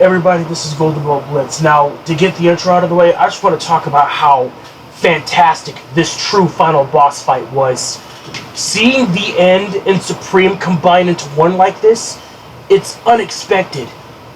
Everybody, this is Golden Ball Blitz. Now, to get the intro out of the way, I just want to talk about how fantastic this true final boss fight was. Seeing the end and Supreme combine into one like this, it's unexpected.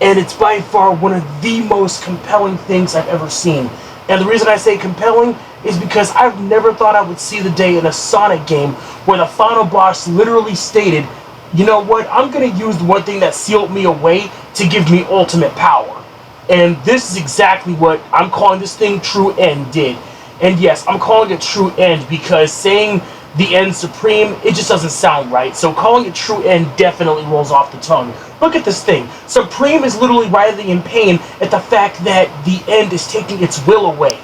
And it's by far one of the most compelling things I've ever seen. And the reason I say compelling is because I've never thought I would see the day in a Sonic game where the final boss literally stated, you know what, I'm going to use the one thing that sealed me away to give me ultimate power. And this is exactly what I'm calling this thing True End did. And yes, I'm calling it True End because saying the End Supreme, it just doesn't sound right. So calling it True End definitely rolls off the tongue. Look at this thing. Supreme is literally writhing in pain at the fact that the End is taking its will away.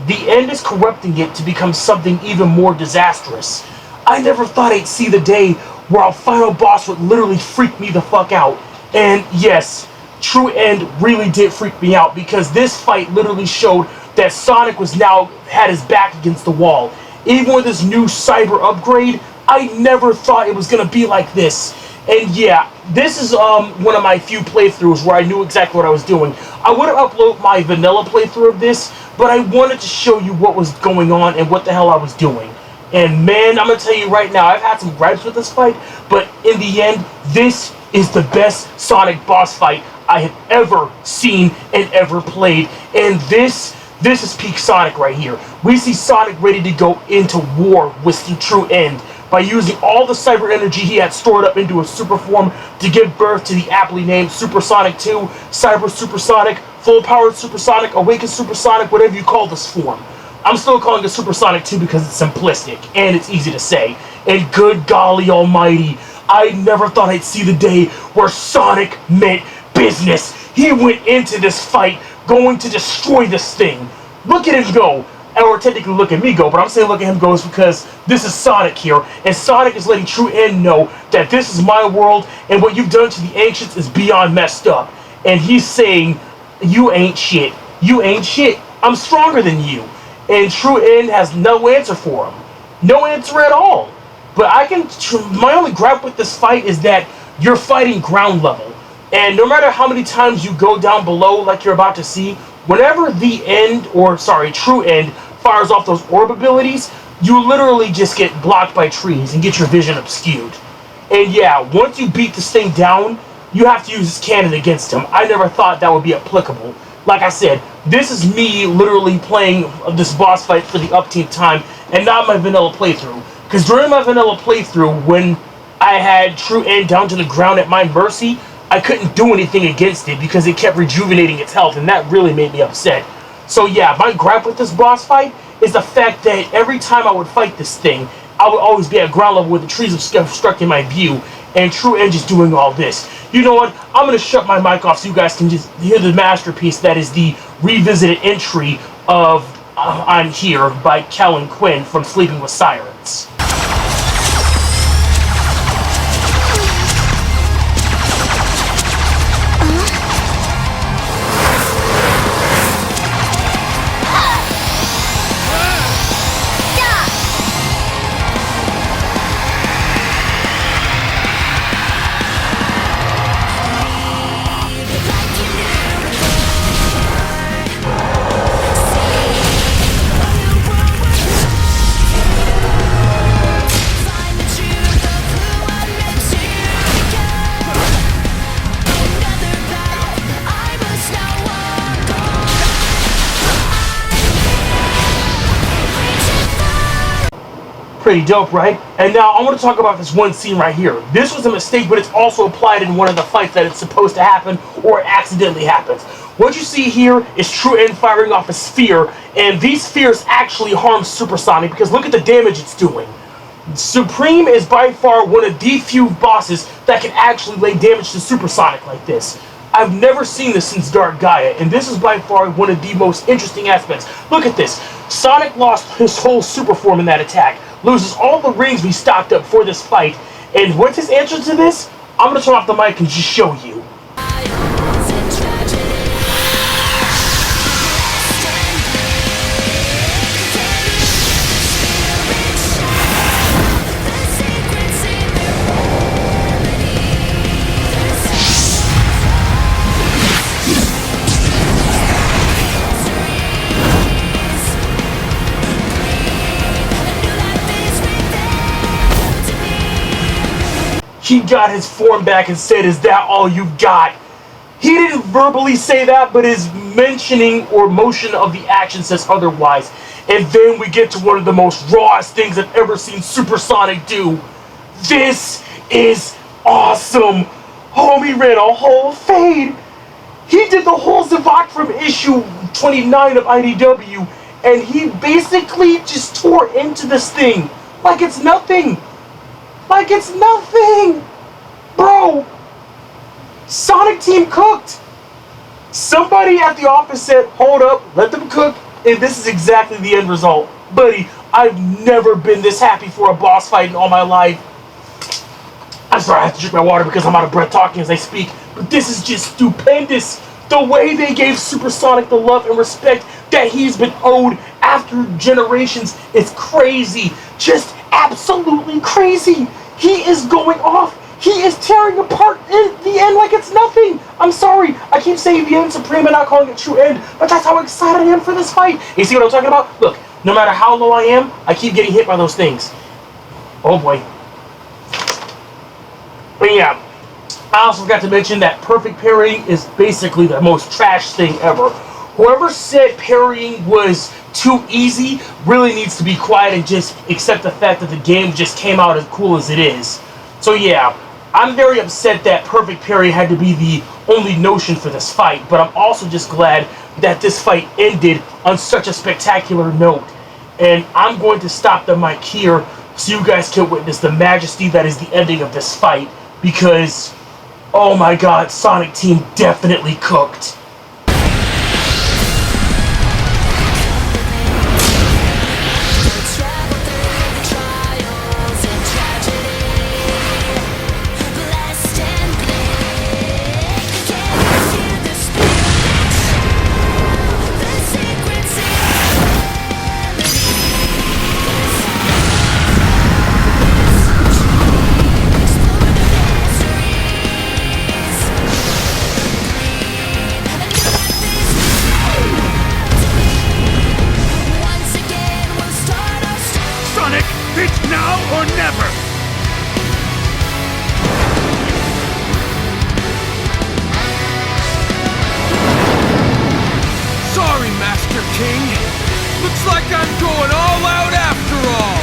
The End is corrupting it to become something even more disastrous. I never thought I'd see the day where a final boss would literally freak me the fuck out. And yes, True End really did freak me out because this fight literally showed that Sonic was now had his back against the wall. Even with this new cyber upgrade, I never thought it was gonna be like this. And yeah, this is one of my few playthroughs where I knew exactly what I was doing. I would have uploaded my vanilla playthrough of this, but I wanted to show you what was going on and what the hell I was doing. And man, I'm going to tell you right now, I've had some gripes with this fight, but in the end, this is the best Sonic boss fight I have ever seen and ever played. And this is peak Sonic right here. We see Sonic ready to go into war with the True End by using all the cyber energy he had stored up into a super form to give birth to the aptly named Super Sonic 2, Cyber Supersonic, Full Powered Supersonic, Awakened Supersonic, whatever you call this form. I'm still calling it Super Sonic 2 because it's simplistic and it's easy to say. And good golly almighty, I never thought I'd see the day where Sonic meant business. He went into this fight going to destroy this thing. Look at him go. Or technically look at me go, but I'm saying look at him go is because this is Sonic here. And Sonic is letting True End know that this is my world and what you've done to the Ancients is beyond messed up. And he's saying, you ain't shit. You ain't shit. I'm stronger than you. And True End has no answer for him. No answer at all. But my only gripe with this fight is that you're fighting ground level. And no matter how many times you go down below like you're about to see, whenever True End fires off those orb abilities, you literally just get blocked by trees and get your vision obscured. And yeah, once you beat this thing down, you have to use this cannon against him. I never thought that would be applicable. Like I said, this is me literally playing this boss fight for the upteenth time and not my vanilla playthrough. Because during my vanilla playthrough, when I had True End down to the ground at my mercy, I couldn't do anything against it because it kept rejuvenating its health, and that really made me upset. So yeah, my gripe with this boss fight is the fact that every time I would fight this thing, I would always be at ground level with the trees obstructing my view, and True End just doing all this. You know what? I'm going to shut my mic off so you guys can just hear the masterpiece that is the revisited entry of I'm Here by Kellen Quinn from Sleeping with Sirens. Pretty dope, right? And now I want to talk about this one scene right here. This was a mistake, but it's also applied in one of the fights that it's supposed to happen, or it accidentally happens. What you see here is True End firing off a sphere, and these spheres actually harm Supersonic because look at the damage it's doing. Supreme is by far one of the few bosses that can actually lay damage to Supersonic like this. I've never seen this since Dark Gaia, and this is by far one of the most interesting aspects. Look at this. Sonic lost his whole super form in that attack, loses all the rings we stocked up for this fight, and what's his answer to this? I'm going to turn off the mic and just show you. he got his form back and said, "Is that all you got?" He didn't verbally say that, but his mentioning or motion of the action says otherwise. And then we get to one of the most rawest things I've ever seen Supersonic do. This is awesome. Homie ran a whole fade. He did the whole Zavok from issue 29 of IDW, and he basically just tore into this thing like it's nothing. Like it's nothing. Bro, Sonic Team cooked. Somebody at the office said, hold up, let them cook, and this is exactly the end result. Buddy, I've never been this happy for a boss fight in all my life. I'm sorry, I have to drink my water because I'm out of breath talking as I speak, but this is just stupendous. The way they gave Supersonic the love and respect that he's been owed after generations is crazy. Just absolutely crazy. He is going off. He is tearing apart in the end like it's nothing. I'm sorry, I keep saying the end supreme and not calling it true end, but that's how excited I am for this fight. You see what I'm talking about? Look, no matter how low I am, I keep getting hit by those things. Oh boy. But yeah, I also forgot to mention that perfect parrying is basically the most trash thing ever. Whoever said parrying was too easy really needs to be quiet and just accept the fact that the game just came out as cool as it is. So yeah, I'm very upset that perfect parry had to be the only notion for this fight, but I'm also just glad that this fight ended on such a spectacular note. And I'm going to stop the mic here so you guys can witness the majesty that is the ending of this fight, because, oh my god, Sonic Team definitely cooked. It's now or never! Sorry, Master King. Looks like I'm going all out after all!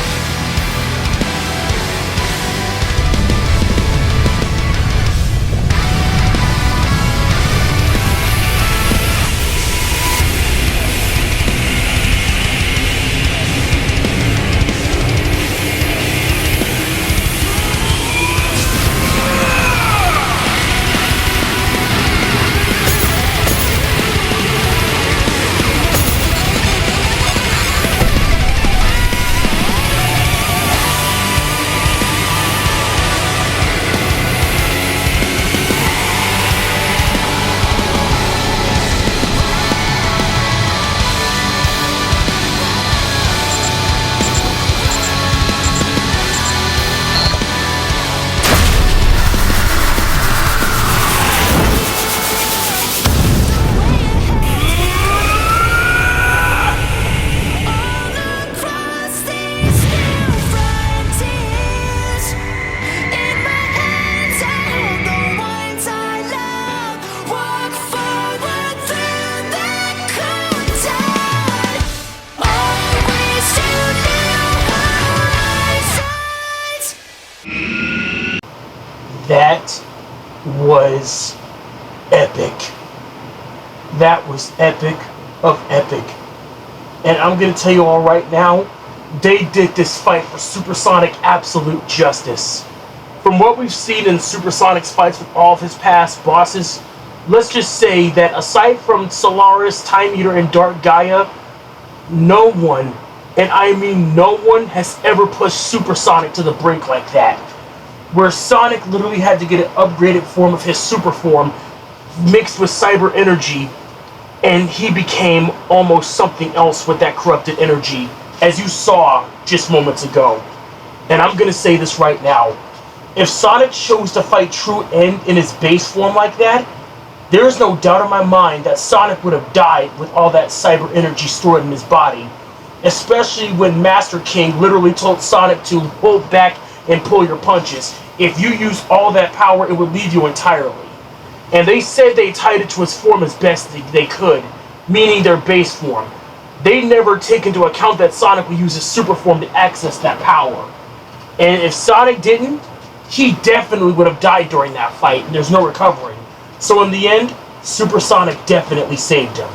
That was epic. That was epic of epic. And I'm going to tell you all right now, they did this fight for Supersonic absolute justice. From what we've seen in Supersonic's fights with all of his past bosses, let's just say that aside from Solaris, Time Eater, and Dark Gaia, no one, and I mean no one, has ever pushed Supersonic to the brink like that. Where Sonic literally had to get an upgraded form of his super form mixed with cyber energy, and he became almost something else with that corrupted energy, as you saw just moments ago. And I'm gonna say this right now. If Sonic chose to fight True End in his base form like that, there is no doubt in my mind that Sonic would have died with all that cyber energy stored in his body. Especially when Master King literally told Sonic to hold back and pull your punches. if you use all that power, it would leave you entirely. And they said they tied it to his form as best they could, meaning their base form. They never take into account that Sonic will use his super form to access that power. And if Sonic didn't, he definitely would have died during that fight, and there's no recovering. So in the end, Super Sonic definitely saved him.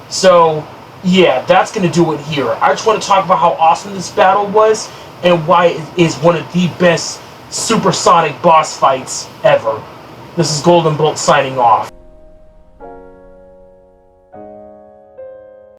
So, yeah, that's going to do it here. I just want to talk about how awesome this battle was, and why it is one of the best Super Sonic boss fights ever. This is Golden Bolt signing off.